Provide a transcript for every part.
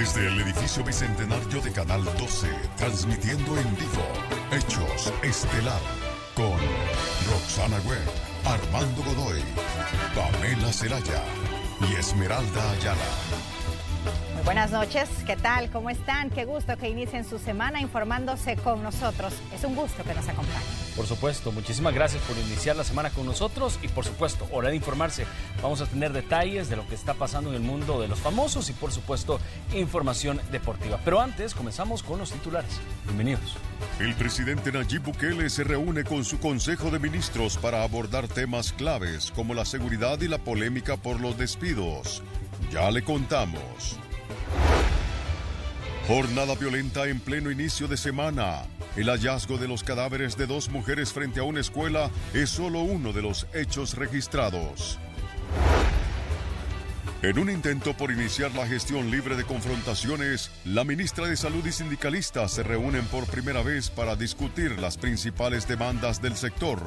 Desde el edificio Bicentenario de Canal 12, transmitiendo en vivo Hechos Estelar con Roxana Webb, Armando Godoy, Pamela Celaya y Esmeralda Ayala. Muy buenas noches, ¿qué tal? ¿Cómo están? Qué gusto que inicien su semana informándose con nosotros. Es un gusto que nos acompañen. Por supuesto, muchísimas gracias por iniciar la semana con nosotros y por supuesto, hora de informarse. Vamos a tener detalles de lo que está pasando en el mundo de los famosos y por supuesto, información deportiva. Pero antes, comenzamos con los titulares. Bienvenidos. El presidente Nayib Bukele se reúne con su Consejo de Ministros para abordar temas claves como la seguridad y la polémica por los despidos. Ya le contamos. Jornada violenta en pleno inicio de semana. El hallazgo de los cadáveres de 2 mujeres frente a una escuela es solo uno de los hechos registrados. En un intento por iniciar la gestión libre de confrontaciones, la ministra de Salud y sindicalistas se reúnen por primera vez para discutir las principales demandas del sector.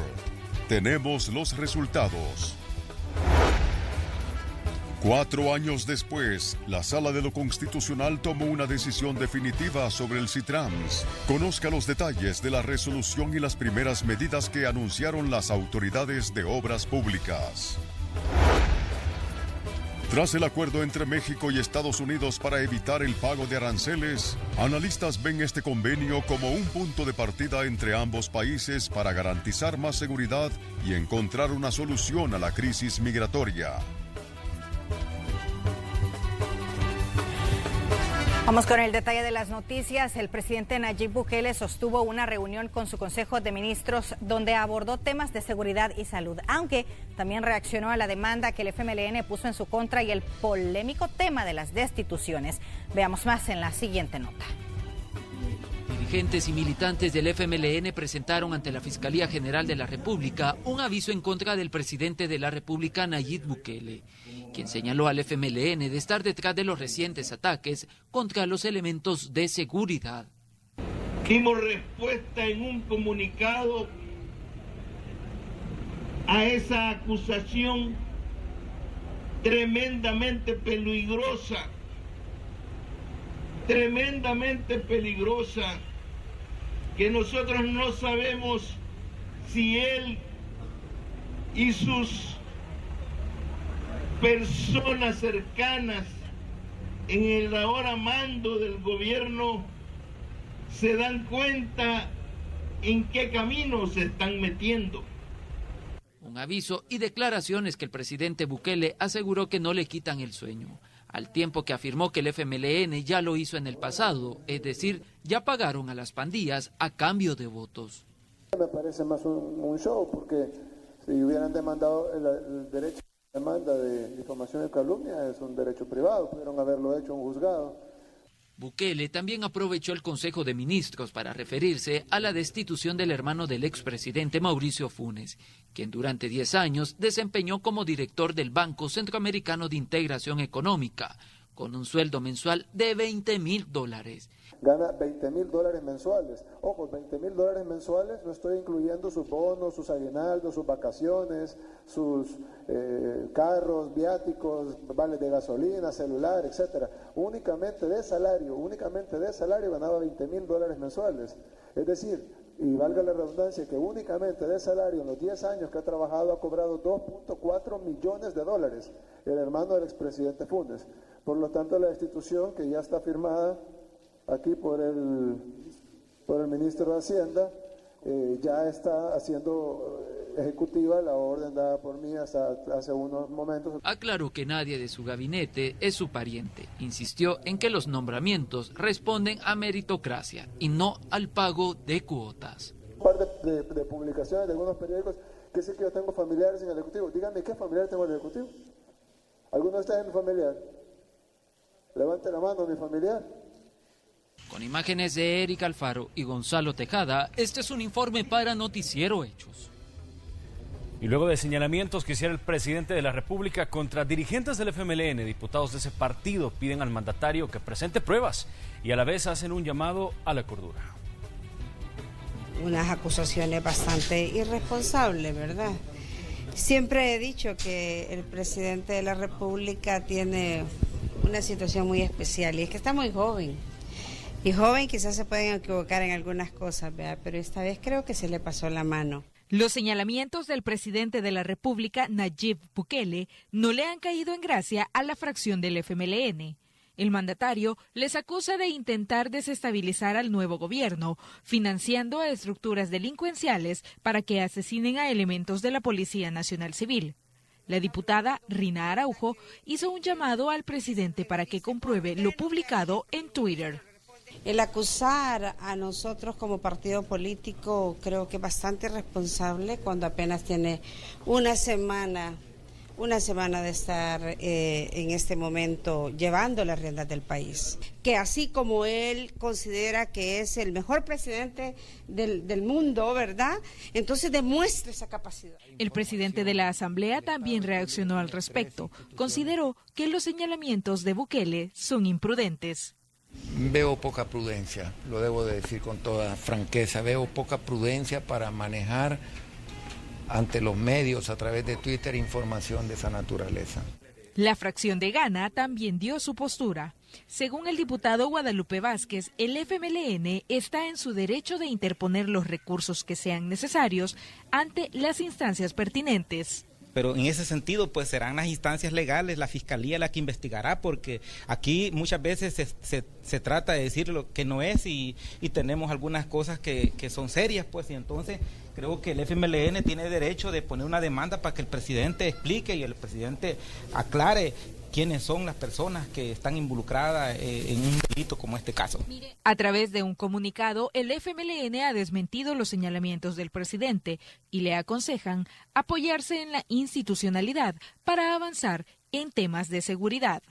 Tenemos los resultados. 4 años después, la Sala de lo Constitucional tomó una decisión definitiva sobre el Citrans. Conozca los detalles de la resolución y las primeras medidas que anunciaron las autoridades de obras públicas. Tras el acuerdo entre México y Estados Unidos para evitar el pago de aranceles, analistas ven este convenio como un punto de partida entre ambos países para garantizar más seguridad y encontrar una solución a la crisis migratoria. Vamos con el detalle de las noticias. El presidente Nayib Bukele sostuvo una reunión con su Consejo de Ministros donde abordó temas de seguridad y salud, aunque también reaccionó a la demanda que el FMLN puso en su contra y el polémico tema de las destituciones. Veamos más en la siguiente nota. Dirigentes y militantes del FMLN presentaron ante la Fiscalía General de la República un aviso en contra del presidente de la República, Nayib Bukele, quien señaló al FMLN de estar detrás de los recientes ataques contra los elementos de seguridad. Dimos respuesta en un comunicado a esa acusación tremendamente peligrosa, que nosotros no sabemos si él y sus personas cercanas en el ahora mando del gobierno se dan cuenta en qué camino se están metiendo. Un aviso y declaraciones que el presidente Bukele aseguró que no le quitan el sueño, al tiempo que afirmó que el FMLN ya lo hizo en el pasado, es decir, ya pagaron a las pandillas a cambio de votos. Me parece más un show, porque si hubieran demandado el derecho de demanda de difamación y calumnia es un derecho privado, pudieron haberlo hecho en un juzgado. Bukele también aprovechó el Consejo de Ministros para referirse a la destitución del hermano del expresidente Mauricio Funes, quien durante 10 años desempeñó como director del Banco Centroamericano de Integración Económica, con un sueldo mensual de $20,000. Gana $20,000 mensuales. Ojo, $20,000 mensuales, no estoy incluyendo sus bonos, sus aguinaldos, sus vacaciones, sus carros, viáticos, vales de gasolina, celular, etcétera. Únicamente de salario ganaba $20,000 mensuales. Es decir, y valga la redundancia, que únicamente de salario en los 10 años que ha trabajado ha cobrado $2.4 millones el hermano del expresidente Funes. Por lo tanto, la destitución que ya está firmada aquí por el ministro de Hacienda, ya está haciendo ejecutiva la orden dada por mí hasta hace unos momentos. Aclaró que nadie de su gabinete es su pariente. Insistió en que los nombramientos responden a meritocracia y no al pago de cuotas. Un par de publicaciones de algunos periódicos que dice que yo tengo familiares en el Ejecutivo. Díganme, ¿qué familiar tengo en el Ejecutivo? ¿Alguno de ustedes es mi familiar? Levante la mano, mi familiar. Con imágenes de Erika Alfaro y Gonzalo Tejada, este es un informe para Noticiero Hechos. Y luego de señalamientos que hiciera el presidente de la República contra dirigentes del FMLN, diputados de ese partido piden al mandatario que presente pruebas y a la vez hacen un llamado a la cordura. Unas acusaciones bastante irresponsables, ¿verdad? Siempre he dicho que el presidente de la República tiene una situación muy especial y es que está muy joven. Y joven quizás se pueden equivocar en algunas cosas, ¿verdad? Pero esta vez creo que se le pasó la mano. Los señalamientos del presidente de la República, Nayib Bukele, no le han caído en gracia a la fracción del FMLN. El mandatario les acusa de intentar desestabilizar al nuevo gobierno, financiando a estructuras delincuenciales para que asesinen a elementos de la Policía Nacional Civil. La diputada Rina Araujo hizo un llamado al presidente para que compruebe lo publicado en Twitter. El acusar a nosotros como partido político creo que es bastante irresponsable cuando apenas tiene una semana de estar en este momento llevando las riendas del país. Que así como él considera que es el mejor presidente del mundo, ¿verdad? Entonces demuestre esa capacidad. El presidente de la Asamblea también reaccionó al respecto. Consideró que los señalamientos de Bukele son imprudentes. Veo poca prudencia, lo debo de decir con toda franqueza, veo poca prudencia para manejar ante los medios a través de Twitter información de esa naturaleza. La fracción de Gana también dio su postura. Según el diputado Guadalupe Vázquez, el FMLN está en su derecho de interponer los recursos que sean necesarios ante las instancias pertinentes. Pero en ese sentido, pues serán las instancias legales, la fiscalía la que investigará, porque aquí muchas veces se trata de decir lo que no es y tenemos algunas cosas que son serias, pues, y entonces creo que el FMLN tiene derecho de poner una demanda para que el presidente explique y el presidente aclare quiénes son las personas que están involucradas en un delito como este caso. A través de un comunicado, el FMLN ha desmentido los señalamientos del presidente y le aconsejan apoyarse en la institucionalidad para avanzar en temas de seguridad.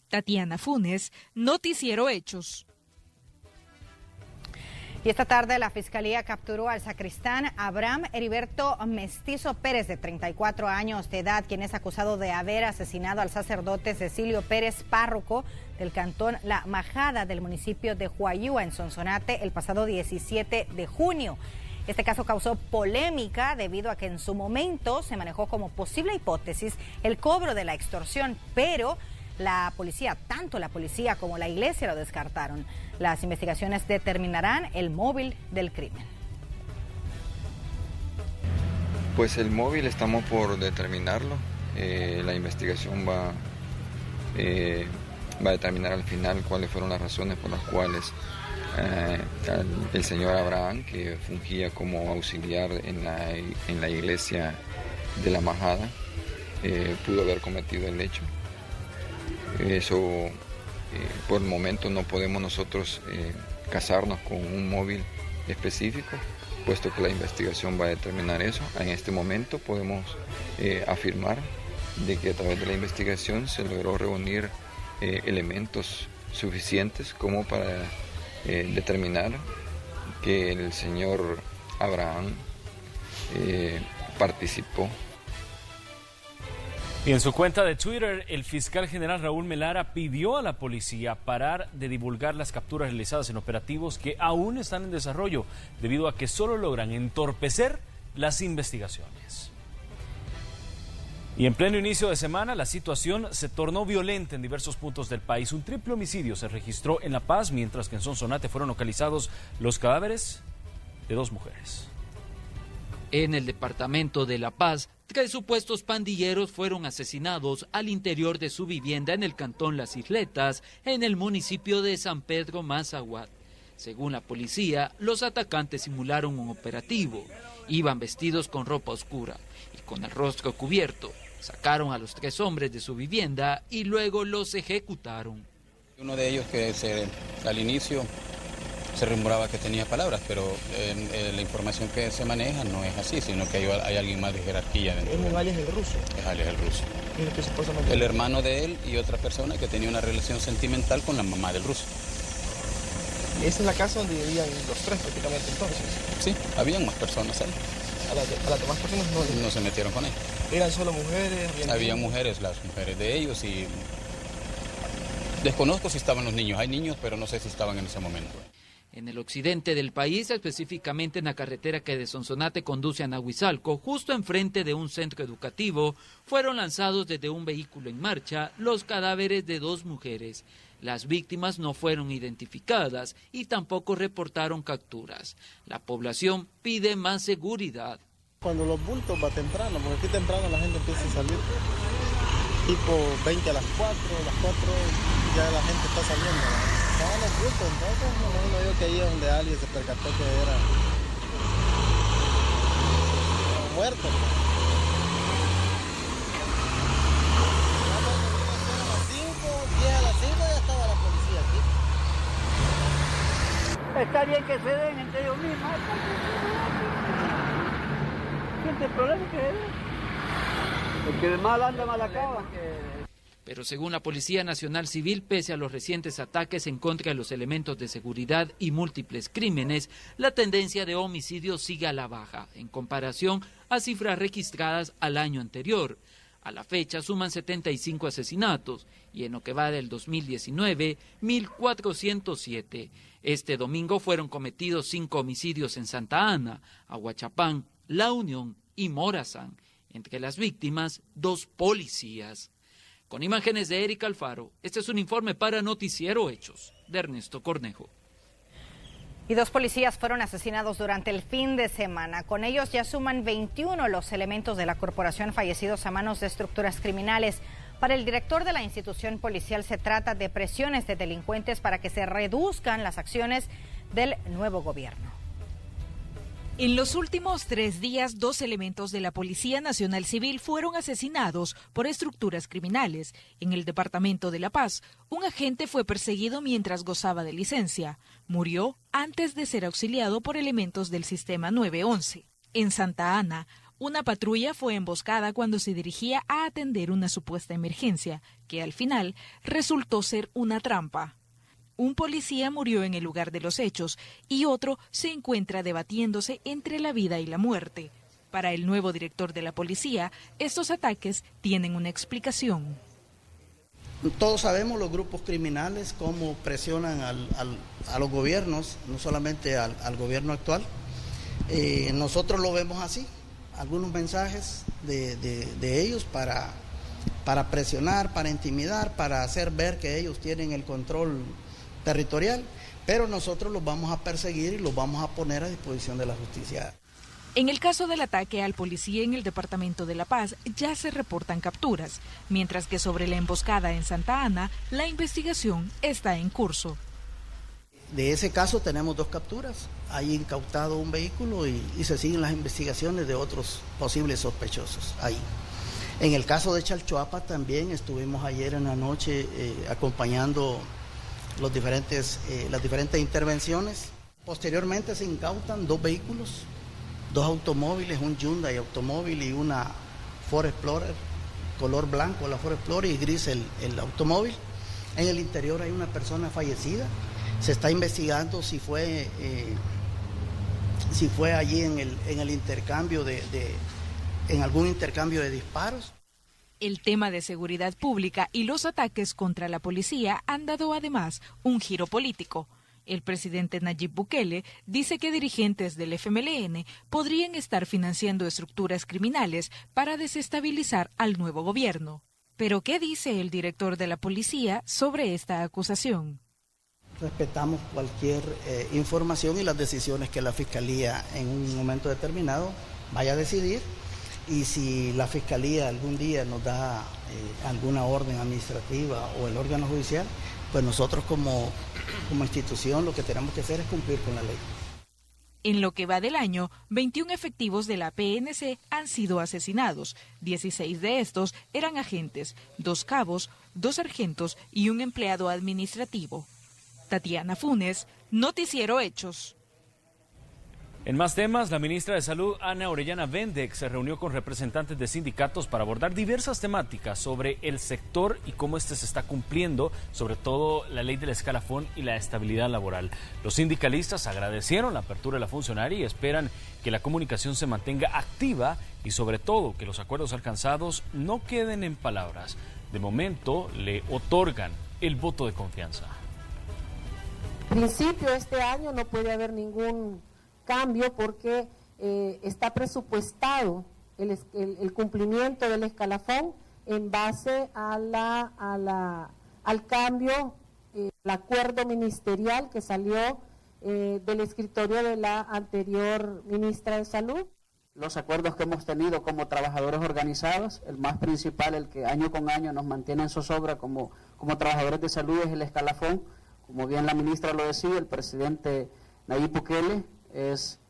Tatiana Funes, Noticiero Hechos. Y esta tarde la Fiscalía capturó al sacristán Abraham Heriberto Mestizo Pérez, de 34 años de edad, quien es acusado de haber asesinado al sacerdote Cecilio Pérez, párroco del cantón La Majada del municipio de Huayúa, en Sonsonate, el pasado 17 de junio. Este caso causó polémica debido a que en su momento se manejó como posible hipótesis el cobro de la extorsión, pero la policía, tanto la policía como la iglesia, lo descartaron. Las investigaciones determinarán el móvil del crimen. Pues el móvil estamos por determinarlo. La investigación va a determinar al final cuáles fueron las razones por las cuales el señor Abraham, que fungía como auxiliar en la iglesia de La Majada, pudo haber cometido el hecho. Eso, por el momento no podemos nosotros casarnos con un móvil específico, puesto que la investigación va a determinar eso. En este momento podemos afirmar de que a través de la investigación se logró reunir elementos suficientes como para determinar que el señor Abraham participó. Y en su cuenta de Twitter, el fiscal general Raúl Melara pidió a la policía parar de divulgar las capturas realizadas en operativos que aún están en desarrollo, debido a que solo logran entorpecer las investigaciones. Y en pleno inicio de semana, la situación se tornó violenta en diversos puntos del país. Un triple homicidio se registró en La Paz, mientras que en Sonsonate fueron localizados los cadáveres de 2 mujeres. En el departamento de La Paz, 3 supuestos pandilleros fueron asesinados al interior de su vivienda en el cantón Las Isletas, en el municipio de San Pedro Mazahuat. Según la policía, los atacantes simularon un operativo. Iban vestidos con ropa oscura y con el rostro cubierto. Sacaron a los 3 hombres de su vivienda y luego los ejecutaron. Uno de ellos que al inicio se rumoraba que tenía palabras, pero la información que se maneja no es así, sino que hay alguien más de jerarquía dentro. ¿Es alias el ruso? Es alias el ruso. El hermano de él y otra persona que tenía una relación sentimental con la mamá del ruso. ¿Y esa es la casa donde vivían los 3 prácticamente entonces? Sí, habían más personas ahí. ¿A las demás personas no se metieron con él? ¿Eran solo mujeres? Había mujeres, las mujeres de ellos, y desconozco si estaban los niños. Hay niños, pero no sé si estaban en ese momento. En el occidente del país, específicamente en la carretera que de Sonsonate conduce a Nahuizalco, justo enfrente de un centro educativo, fueron lanzados desde un vehículo en marcha los cadáveres de 2 mujeres. Las víctimas no fueron identificadas y tampoco reportaron capturas. La población pide más seguridad. Cuando los bultos va temprano, porque aquí temprano la gente empieza a salir. Tipo 20 a las 4 ya la gente está saliendo. Estaban los bultos, entonces me imagino yo que ahí es donde alguien se percató que era muerto. A las 5 ya estaba la policía aquí. Está bien que se den entre ellos mismos. ¿Quién te problema que es? El que mal anda, mal acaba. Pero según la Policía Nacional Civil, pese a los recientes ataques en contra de los elementos de seguridad y múltiples crímenes, la tendencia de homicidios sigue a la baja, en comparación a cifras registradas al año anterior. A la fecha suman 75 asesinatos y en lo que va del 2019, 1.407. Este domingo fueron cometidos 5 homicidios en Santa Ana, Aguachapán, La Unión y Morazán. Entre las víctimas, 2 policías. Con imágenes de Erika Alfaro, este es un informe para Noticiero Hechos, de Ernesto Cornejo. Y 2 policías fueron asesinados durante el fin de semana. Con ellos ya suman 21 los elementos de la corporación fallecidos a manos de estructuras criminales. Para el director de la institución policial se trata de presiones de delincuentes para que se reduzcan las acciones del nuevo gobierno. En los últimos 3 días, 2 elementos de la Policía Nacional Civil fueron asesinados por estructuras criminales. En el departamento de La Paz, un agente fue perseguido mientras gozaba de licencia. Murió antes de ser auxiliado por elementos del sistema 911. En Santa Ana, una patrulla fue emboscada cuando se dirigía a atender una supuesta emergencia, que al final resultó ser una trampa. Un policía murió en el lugar de los hechos y otro se encuentra debatiéndose entre la vida y la muerte. Para el nuevo director de la policía, estos ataques tienen una explicación. Todos sabemos los grupos criminales cómo presionan a los gobiernos, no solamente al gobierno actual. Nosotros lo vemos así, algunos mensajes de ellos para presionar, para intimidar, para hacer ver que ellos tienen el control territorial, pero nosotros los vamos a perseguir y los vamos a poner a disposición de la justicia. En el caso del ataque al policía en el departamento de La Paz, ya se reportan capturas, mientras que sobre la emboscada en Santa Ana, la investigación está en curso. De ese caso tenemos 2 capturas, hay incautado un vehículo y se siguen las investigaciones de otros posibles sospechosos ahí. En el caso de Chalchuapa también estuvimos ayer en la noche acompañando las diferentes intervenciones. Posteriormente se incautan 2 vehículos, 2 automóviles, un Hyundai automóvil y una Ford Explorer, color blanco la Ford Explorer y gris el automóvil. En el interior hay una persona fallecida. Se está investigando si fue allí en el intercambio en algún intercambio de disparos. El tema de seguridad pública y los ataques contra la policía han dado además un giro político. El presidente Nayib Bukele dice que dirigentes del FMLN podrían estar financiando estructuras criminales para desestabilizar al nuevo gobierno. Pero, ¿qué dice el director de la policía sobre esta acusación? Respetamos cualquier información y las decisiones que la Fiscalía en un momento determinado vaya a decidir. Y si la Fiscalía algún día nos da alguna orden administrativa o el órgano judicial, pues nosotros como institución lo que tenemos que hacer es cumplir con la ley. En lo que va del año, 21 efectivos de la PNC han sido asesinados. 16 de estos eran agentes, 2 cabos, 2 sargentos y un empleado administrativo. Tatiana Funes, Noticiero Hechos. En más temas, la ministra de Salud, Ana Orellana Vendex, se reunió con representantes de sindicatos para abordar diversas temáticas sobre el sector y cómo este se está cumpliendo, sobre todo la ley del escalafón y la estabilidad laboral. Los sindicalistas agradecieron la apertura de la funcionaria y esperan que la comunicación se mantenga activa y sobre todo que los acuerdos alcanzados no queden en palabras. De momento le otorgan el voto de confianza. principio este año no puede haber ningún cambio porque está presupuestado el cumplimiento del escalafón en base al cambio, el acuerdo ministerial que salió del escritorio de la anterior ministra de Salud. Los acuerdos que hemos tenido como trabajadores organizados, el más principal, el que año con año nos mantiene en zozobra como trabajadores de salud, es el escalafón. Como bien la ministra lo decía, el presidente Nayib Bukele es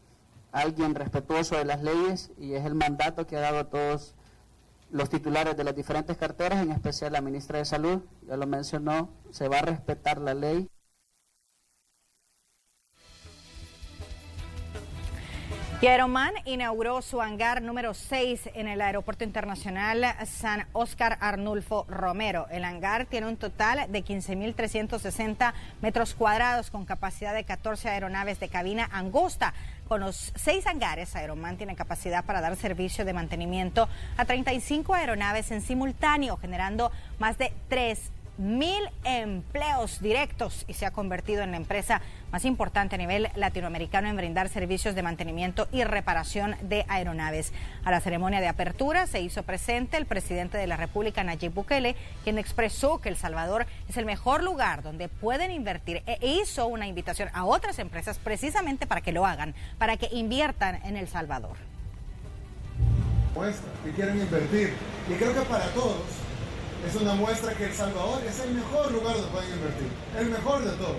alguien respetuoso de las leyes y es el mandato que ha dado a todos los titulares de las diferentes carteras, en especial la ministra de Salud, ya lo mencionó, se va a respetar la ley. Y Aeroman inauguró su hangar número 6 en el Aeropuerto Internacional San Óscar Arnulfo Romero. El hangar tiene un total de 15.360 metros cuadrados con capacidad de 14 aeronaves de cabina angosta. Con los 6 hangares, Aeroman tiene capacidad para dar servicio de mantenimiento a 35 aeronaves en simultáneo, generando más de 3.000 empleos directos y se ha convertido en la empresa más importante a nivel latinoamericano en brindar servicios de mantenimiento y reparación de aeronaves. A la ceremonia de apertura se hizo presente el presidente de la República, Nayib Bukele, quien expresó que El Salvador es el mejor lugar donde pueden invertir e hizo una invitación a otras empresas precisamente para que lo hagan, para que inviertan en El Salvador. Muestra que quieren invertir y creo que para todos es una muestra que El Salvador es el mejor lugar donde pueden invertir, el mejor de todos.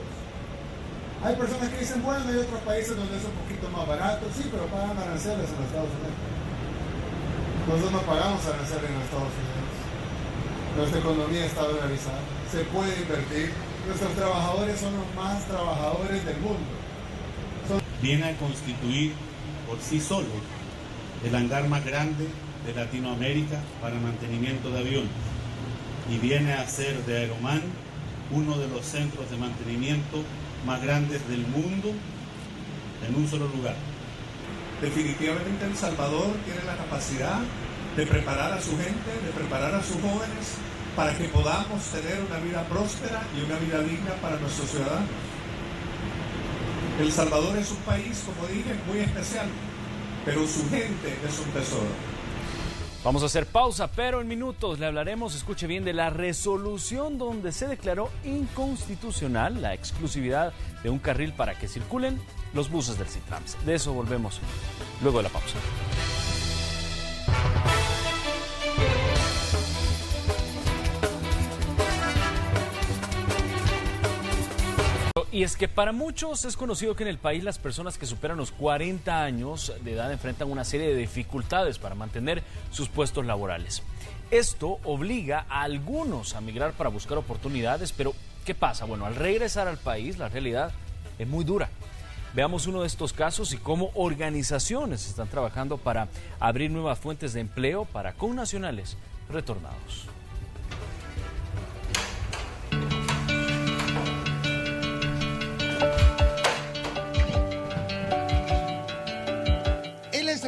Hay personas que dicen, bueno, hay otros países donde es un poquito más barato, sí, pero pagan aranceles en Estados Unidos. Nosotros no pagamos aranceles en Estados Unidos. Nuestra economía está dolarizada, se puede invertir. Nuestros trabajadores son los más trabajadores del mundo. Viene a constituir por sí solo el hangar más grande de Latinoamérica para mantenimiento de aviones. Y viene a ser de Aeroman uno de los centros de mantenimiento más grandes del mundo en un solo lugar. Definitivamente El Salvador tiene la capacidad de preparar a su gente, de preparar a sus jóvenes para que podamos tener una vida próspera y una vida digna para nuestros ciudadanos. El Salvador es un país, como dije, muy especial, pero su gente es un tesoro. Vamos a hacer pausa, pero en minutos le hablaremos, escuche bien, de la resolución donde se declaró inconstitucional la exclusividad de un carril para que circulen los buses del Citrams. De eso volvemos luego de la pausa. Y es que para muchos es conocido que en el país las personas que superan los 40 años de edad enfrentan una serie de dificultades para mantener sus puestos laborales. Esto obliga a algunos a migrar para buscar oportunidades, pero ¿qué pasa? Bueno, al regresar al país la realidad es muy dura. Veamos uno de estos casos y cómo organizaciones están trabajando para abrir nuevas fuentes de empleo para connacionales retornados.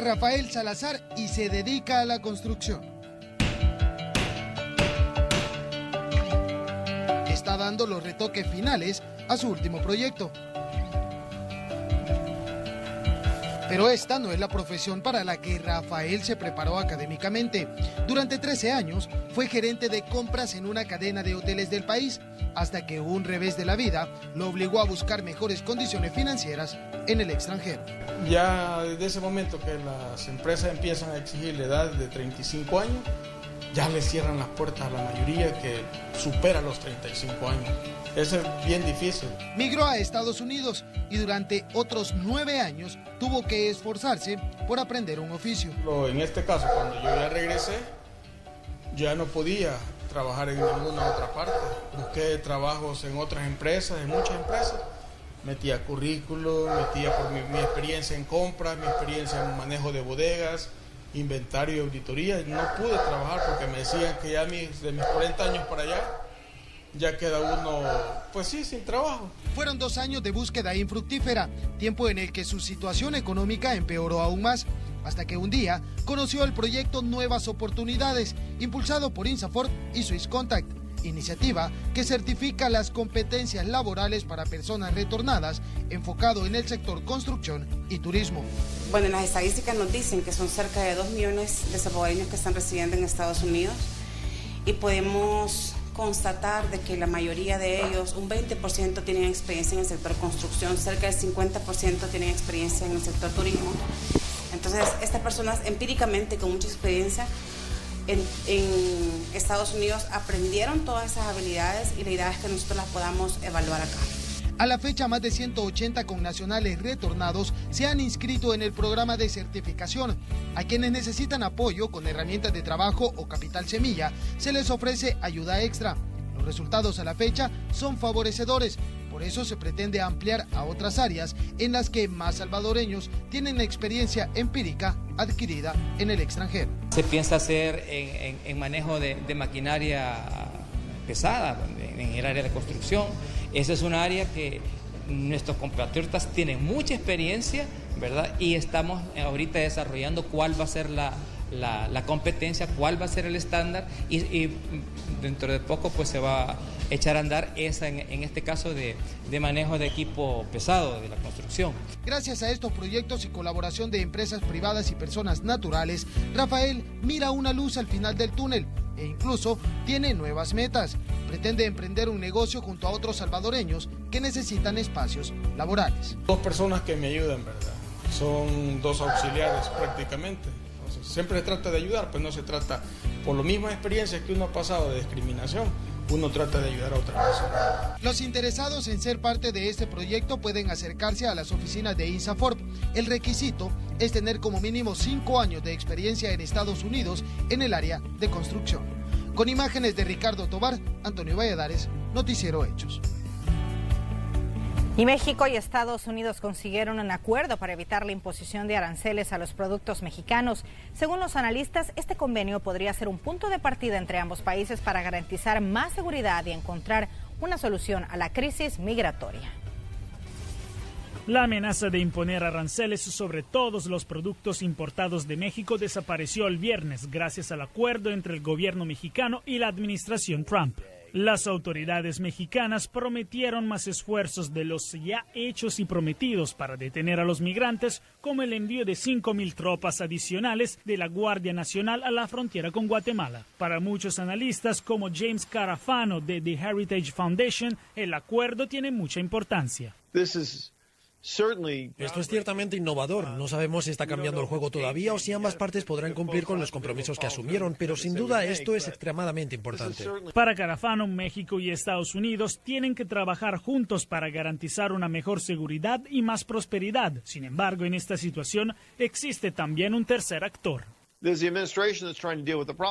Rafael Salazar y se dedica a la construcción. Está dando los retoques finales a su último proyecto. Pero esta no es la profesión para la que Rafael se preparó académicamente. Durante 13 años fue gerente de compras en una cadena de hoteles del país, hasta que un revés de la vida lo obligó a buscar mejores condiciones financieras en el extranjero. Ya desde ese momento que las empresas empiezan a exigir la edad de 35 años, ya le cierran las puertas a la mayoría que supera los 35 años. Eso es bien difícil. Migró a Estados Unidos y durante otros 9 años tuvo que esforzarse por aprender un oficio. En este caso, cuando yo ya regresé, ya no podía trabajar en ninguna otra parte. Busqué trabajos en otras empresas, en muchas empresas. Metía currículum, metía por mi experiencia en compras, mi experiencia en manejo de bodegas, inventario y auditoría. No pude trabajar porque me decían que ya de mis 40 años para allá ya queda uno, pues sí, sin trabajo. Fueron 2 años de búsqueda infructífera, tiempo en el que su situación económica empeoró aún más, hasta que un día conoció el proyecto Nuevas Oportunidades, impulsado por INSAFORP y Swiss Contact. iniciativa que certifica las competencias laborales para personas retornadas, enfocado en el sector construcción y turismo. Bueno, las estadísticas nos dicen que son cerca de 2 millones de salvadoreños que están residiendo en Estados Unidos y podemos constatar de que la mayoría de ellos, un 20% tienen experiencia en el sector construcción, cerca del 50% tienen experiencia en el sector turismo. Entonces, estas personas empíricamente, con mucha experiencia, en Estados Unidos aprendieron todas esas habilidades y la idea es que nosotros las podamos evaluar acá. A la fecha, más de 180 connacionales retornados se han inscrito en el programa de certificación. A quienes necesitan apoyo con herramientas de trabajo o capital semilla, se les ofrece ayuda extra. Los resultados a la fecha son favorecedores. Por eso se pretende ampliar a otras áreas en las que más salvadoreños tienen experiencia empírica adquirida en el extranjero. Se piensa hacer en manejo de maquinaria pesada, en el área de construcción. Esa es un área que nuestros compatriotas tienen mucha experiencia, ¿verdad? Y estamos ahorita desarrollando cuál va a ser la competencia, cuál va a ser el estándar y dentro de poco pues se va a echar a andar esa en este caso de manejo de equipo pesado de la construcción. Gracias a estos proyectos y colaboración de empresas privadas y personas naturales, Rafael mira una luz al final del túnel e incluso tiene nuevas metas. Pretende emprender un negocio junto a otros salvadoreños que necesitan espacios laborales. 2 personas que me ayudan, ¿verdad? Son 2 auxiliares prácticamente. Entonces, siempre se trata de ayudar, pues no se trata, por la misma experiencia que uno ha pasado de discriminación, uno trata de ayudar a otra persona. Los interesados en ser parte de este proyecto pueden acercarse a las oficinas de INSAFORP. El requisito es tener como mínimo 5 años de experiencia en Estados Unidos en el área de construcción. Con imágenes de Ricardo Tobar, Antonio Valladares, Noticiero Hechos. Y México y Estados Unidos consiguieron un acuerdo para evitar la imposición de aranceles a los productos mexicanos. Según los analistas, este convenio podría ser un punto de partida entre ambos países para garantizar más seguridad y encontrar una solución a la crisis migratoria. La amenaza de imponer aranceles sobre todos los productos importados de México desapareció el viernes gracias al acuerdo entre el gobierno mexicano y la administración Trump. Las autoridades mexicanas prometieron más esfuerzos de los ya hechos y prometidos para detener a los migrantes, como el envío de 5,000 tropas adicionales de la Guardia Nacional a la frontera con Guatemala. Para muchos analistas, como James Carafano de The Heritage Foundation, el acuerdo tiene mucha importancia. Esto es ciertamente innovador. No sabemos si está cambiando el juego todavía o si ambas partes podrán cumplir con los compromisos que asumieron, pero sin duda esto es extremadamente importante. Para Carafano, México y Estados Unidos tienen que trabajar juntos para garantizar una mejor seguridad y más prosperidad. Sin embargo, en esta situación existe también un tercer actor.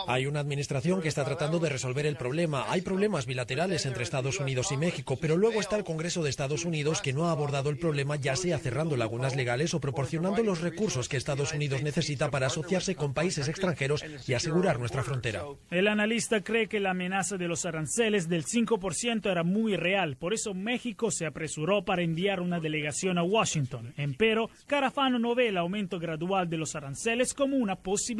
Hay una administración que está tratando de resolver el problema. Hay problemas bilaterales entre Estados Unidos y México, pero luego está el Congreso de Estados Unidos que no ha abordado el problema, ya sea cerrando lagunas legales o proporcionando los recursos que Estados Unidos necesita para asociarse con países extranjeros y asegurar nuestra frontera. El analista cree que la amenaza de los aranceles del 5% era muy real, por eso México se apresuró para enviar una delegación a Washington. Empero, Carafano no ve el aumento gradual de los aranceles como una posibilidad.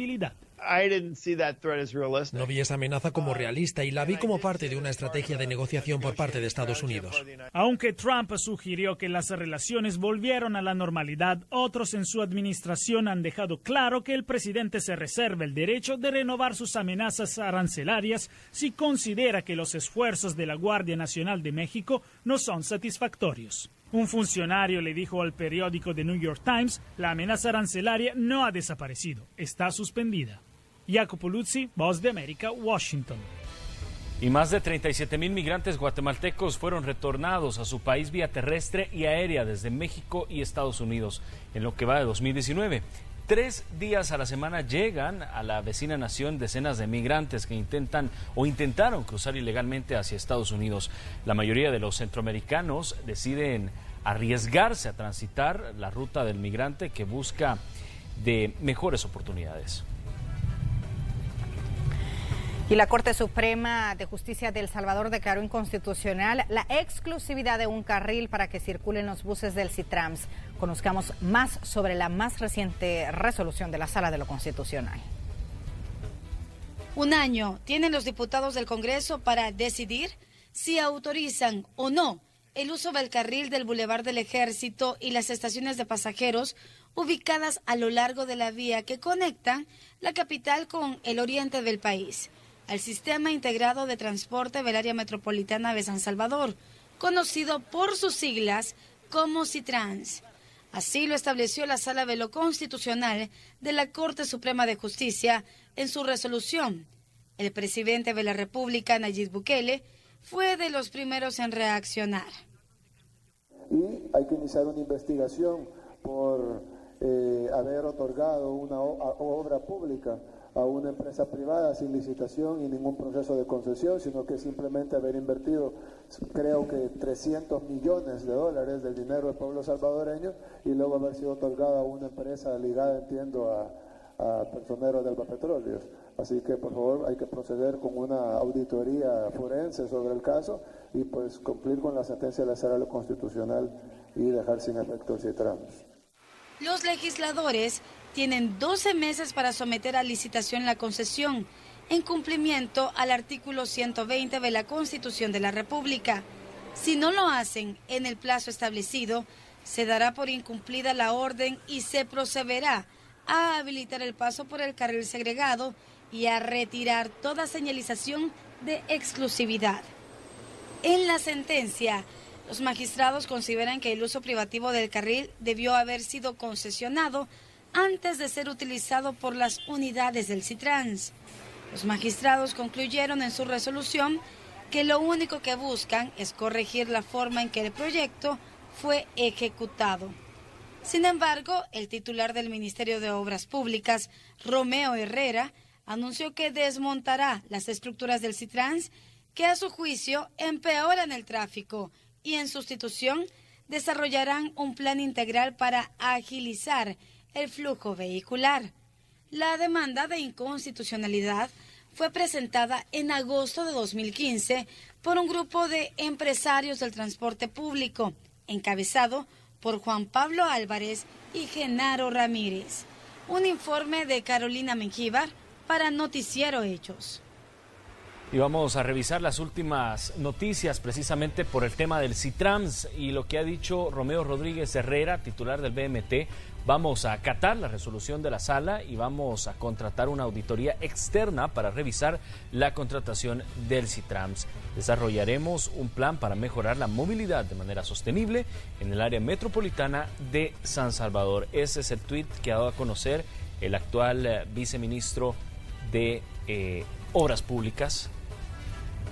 No vi esa amenaza como realista y la vi como parte de una estrategia de negociación por parte de Estados Unidos. Aunque Trump sugirió que las relaciones volvieron a la normalidad, otros en su administración han dejado claro que el presidente se reserva el derecho de renovar sus amenazas arancelarias si considera que los esfuerzos de la Guardia Nacional de México no son satisfactorios. Un funcionario le dijo al periódico The New York Times, la amenaza arancelaria no ha desaparecido, está suspendida. Jacopo Luzzi, Voz de América, Washington. Y más de 37,000 migrantes guatemaltecos fueron retornados a su país vía terrestre y aérea desde México y Estados Unidos en lo que va de 2019. 3 días a la semana llegan a la vecina nación decenas de migrantes que intentaron cruzar ilegalmente hacia Estados Unidos. La mayoría de los centroamericanos deciden arriesgarse a transitar la ruta del migrante que busca de mejores oportunidades. Y la Corte Suprema de Justicia de El Salvador declaró inconstitucional la exclusividad de un carril para que circulen los buses del Citrams. Conozcamos más sobre la más reciente resolución de la Sala de lo Constitucional. Un año tienen los diputados del Congreso para decidir si autorizan o no el uso del carril del Boulevard del Ejército y las estaciones de pasajeros ubicadas a lo largo de la vía que conectan la capital con el oriente del país, al Sistema Integrado de Transporte del Área Metropolitana de San Salvador, conocido por sus siglas como SITRANS. Así lo estableció la Sala de lo Constitucional de la Corte Suprema de Justicia en su resolución. El presidente de la República, Nayib Bukele, fue de los primeros en reaccionar. Y hay que iniciar una investigación por haber otorgado una obra pública a una empresa privada sin licitación y ningún proceso de concesión, sino que simplemente haber invertido, creo que 300 millones de dólares del dinero del pueblo salvadoreño y luego haber sido otorgado a una empresa ligada, entiendo, a personeros de Albapetróleos. Así que, por favor, hay que proceder con una auditoría forense sobre el caso y pues cumplir con la sentencia de la Sala Constitucional y dejar sin efecto el SITRANS. Los legisladores tienen 12 meses para someter a licitación la concesión, en cumplimiento al artículo 120 de la Constitución de la República. Si no lo hacen en el plazo establecido, se dará por incumplida la orden y se procederá a habilitar el paso por el carril segregado y a retirar toda señalización de exclusividad. En la sentencia, los magistrados consideran que el uso privativo del carril debió haber sido concesionado antes de ser utilizado por las unidades del SITRANS. Los magistrados concluyeron en su resolución que lo único que buscan es corregir la forma en que el proyecto fue ejecutado. Sin embargo, el titular del Ministerio de Obras Públicas, Romeo Herrera, anunció que desmontará las estructuras del SITRANS que a su juicio empeoran el tráfico y en sustitución desarrollarán un plan integral para agilizar el flujo vehicular. La demanda de inconstitucionalidad fue presentada en agosto de 2015 por un grupo de empresarios del transporte público, encabezado por Juan Pablo Álvarez y Genaro Ramírez. Un informe de Carolina Mengíbar para Noticiero Hechos. Y vamos a revisar las últimas noticias precisamente por el tema del SITRANS y lo que ha dicho Romeo Rodríguez Herrera, titular del BMT. Vamos a acatar la resolución de la sala y vamos a contratar una auditoría externa para revisar la contratación del SITRANS. Desarrollaremos un plan para mejorar la movilidad de manera sostenible en el área metropolitana de San Salvador. Ese es el tuit que ha dado a conocer el actual viceministro de Obras Públicas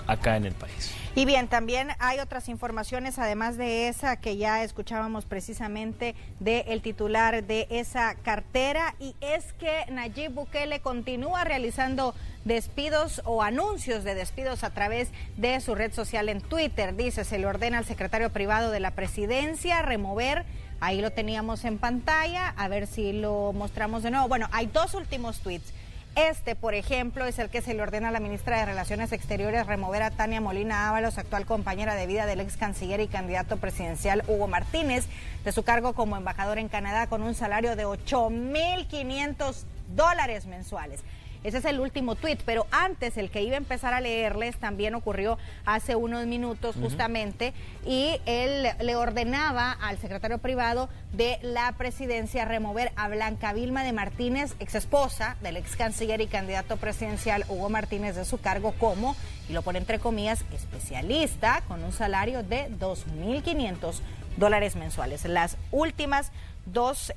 acá en el país. Y bien, también hay otras informaciones, además de esa que ya escuchábamos precisamente del titular de esa cartera, y es que Nayib Bukele continúa realizando despidos o anuncios de despidos a través de su red social en Twitter. Dice, se le ordena al secretario privado de la presidencia remover, ahí lo teníamos en pantalla, a ver si lo mostramos de nuevo. Bueno, hay dos últimos tweets. Este, por ejemplo, es el que se le ordena a la ministra de Relaciones Exteriores remover a Tania Molina Ábalos, actual compañera de vida del ex canciller y candidato presidencial Hugo Martínez, de su cargo como embajador en Canadá con un salario de $8,500 mensuales. Ese es el último tuit, pero antes el que iba a empezar a leerles también ocurrió hace unos minutos justamente, y él le ordenaba al secretario privado de la presidencia remover a Blanca Vilma de Martínez, exesposa del ex canciller y candidato presidencial Hugo Martínez, de su cargo como, y lo pone entre comillas, especialista con un salario de $2,500 mensuales. Las últimas dos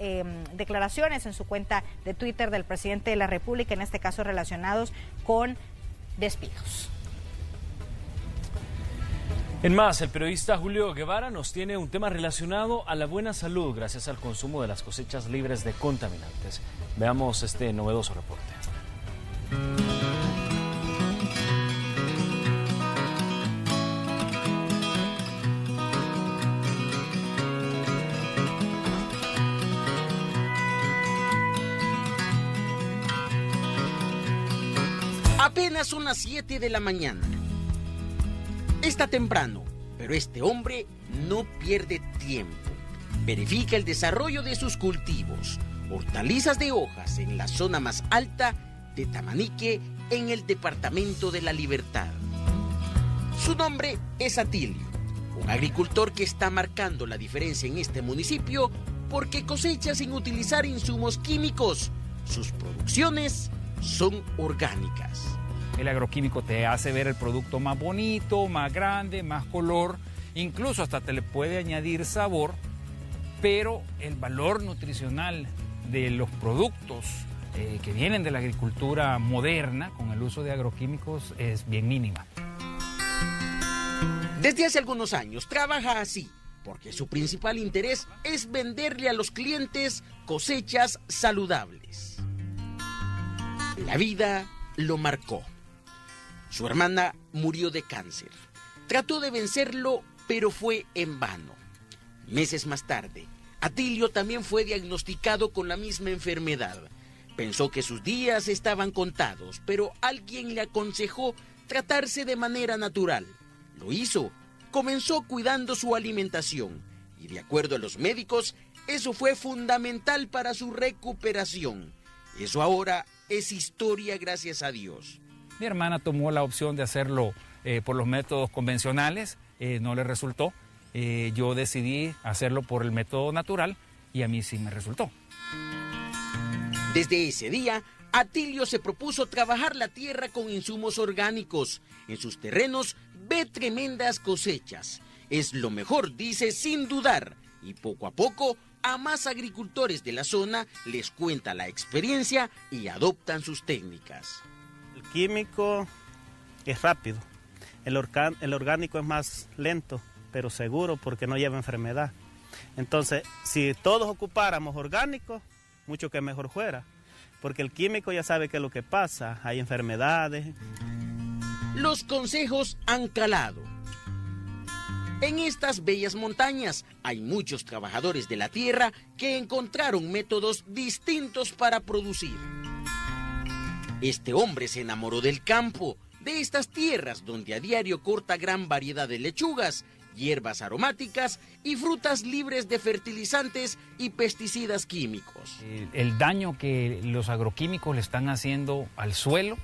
declaraciones en su cuenta de Twitter del presidente de la República, en este caso relacionados con despidos. En más, el periodista Julio Guevara nos tiene un tema relacionado a la buena salud gracias al consumo de las cosechas libres de contaminantes. Veamos este novedoso reporte. Apenas son las 7 de la mañana. Está temprano, pero este hombre no pierde tiempo. Verifica el desarrollo de sus cultivos, hortalizas de hojas en la zona más alta de Tamanique en el departamento de La Libertad. Su nombre es Atilio, un agricultor que está marcando la diferencia en este municipio porque cosecha sin utilizar insumos químicos. Sus producciones son orgánicas. El agroquímico te hace ver el producto más bonito, más grande, más color, incluso hasta te le puede añadir sabor, pero el valor nutricional de los productos que vienen de la agricultura moderna con el uso de agroquímicos es bien mínima. Desde hace algunos años trabaja así, porque su principal interés es venderle a los clientes cosechas saludables. La vida lo marcó. Su hermana murió de cáncer. Trató de vencerlo, pero fue en vano. Meses más tarde, Atilio también fue diagnosticado con la misma enfermedad. Pensó que sus días estaban contados, pero alguien le aconsejó tratarse de manera natural. Lo hizo. Comenzó cuidando su alimentación y, de acuerdo a los médicos, eso fue fundamental para su recuperación. Eso ahora es historia, gracias a Dios. Mi hermana tomó la opción de hacerlo por los métodos convencionales, no le resultó. Yo decidí hacerlo por el método natural y a mí sí me resultó. Desde ese día, Atilio se propuso trabajar la tierra con insumos orgánicos. En sus terrenos ve tremendas cosechas. Es lo mejor, dice, sin dudar. Y poco a poco, a más agricultores de la zona les cuenta la experiencia y adoptan sus técnicas. El químico es rápido. El orgánico es más lento, pero seguro porque no lleva enfermedad. Entonces, si todos ocupáramos orgánico, mucho que mejor fuera. Porque el químico ya sabe qué es lo que pasa, hay enfermedades. Los consejos han calado. En estas bellas montañas hay muchos trabajadores de la tierra que encontraron métodos distintos para producir. Este hombre se enamoró del campo, de estas tierras donde a diario corta gran variedad de lechugas, hierbas aromáticas y frutas libres de fertilizantes y pesticidas químicos. El daño que los agroquímicos le están haciendo al suelo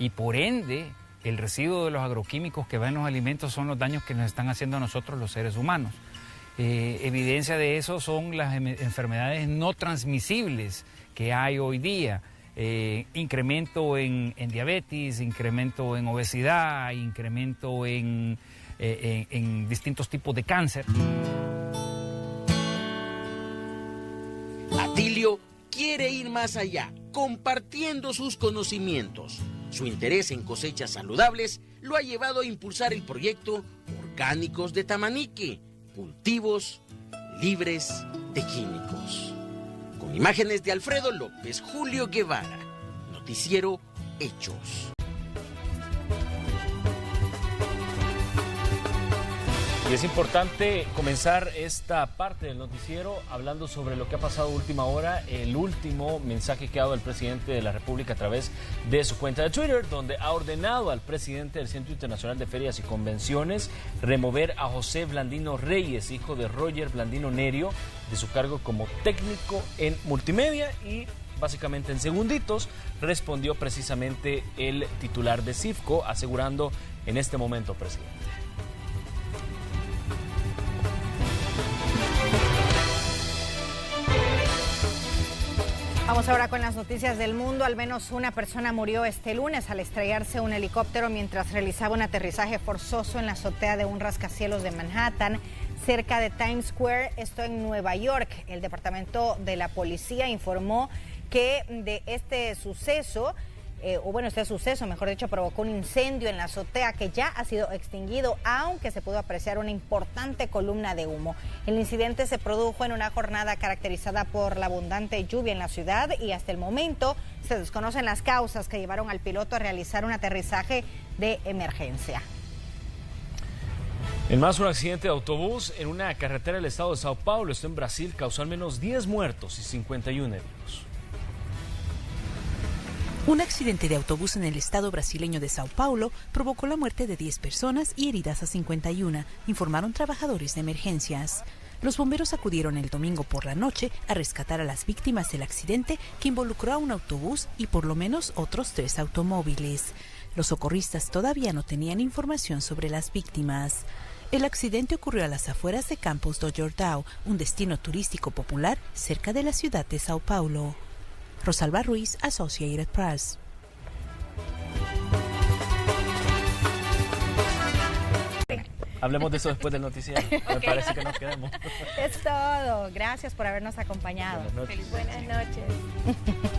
y por ende el residuo de los agroquímicos que va en los alimentos son los daños que nos están haciendo a nosotros los seres humanos. Evidencia de eso son las enfermedades no transmisibles que hay hoy día. Incremento en diabetes, incremento en obesidad, incremento en distintos tipos de cáncer. Atilio quiere ir más allá, compartiendo sus conocimientos. Su interés en cosechas saludables lo ha llevado a impulsar el proyecto Orgánicos de Tamanique, cultivos libres de químicos. Con imágenes de Alfredo López, Julio Guevara, Noticiero Hechos. Y es importante comenzar esta parte del noticiero hablando sobre lo que ha pasado a última hora, el último mensaje que ha dado el presidente de la República a través de su cuenta de Twitter, donde ha ordenado al presidente del Centro Internacional de Ferias y Convenciones remover a José Blandino Reyes, hijo de Roger Blandino Nerio, de su cargo como técnico en multimedia. Y básicamente en segunditos respondió precisamente el titular de CIFCO, asegurando en este momento, presidente. Vamos ahora con las noticias del mundo. Al menos una persona murió este lunes al estrellarse un helicóptero mientras realizaba un aterrizaje forzoso en la azotea de un rascacielos de Manhattan, cerca de Times Square, esto en Nueva York. El departamento de la policía informó que de este suceso, mejor dicho, provocó un incendio en la azotea que ya ha sido extinguido, aunque se pudo apreciar una importante columna de humo. El incidente se produjo en una jornada caracterizada por la abundante lluvia en la ciudad y hasta el momento se desconocen las causas que llevaron al piloto a realizar un aterrizaje de emergencia. En más, un accidente de autobús en una carretera del estado de Sao Paulo, esto en Brasil, causó al menos 10 muertos y 51 heridos. Un accidente de autobús en el estado brasileño de Sao Paulo provocó la muerte de 10 personas y heridas a 51, informaron trabajadores de emergencias. Los bomberos acudieron el domingo por la noche a rescatar a las víctimas del accidente que involucró a un autobús y por lo menos otros 3 automóviles. Los socorristas todavía no tenían información sobre las víctimas. El accidente ocurrió a las afueras de Campos do Jordão, un destino turístico popular cerca de la ciudad de Sao Paulo. Rosalba Ruiz, Associated Press. Hablemos de eso después del noticiero. Me parece que nos quedamos. Es todo. Gracias por habernos acompañado. Buenas noches. Buenas noches.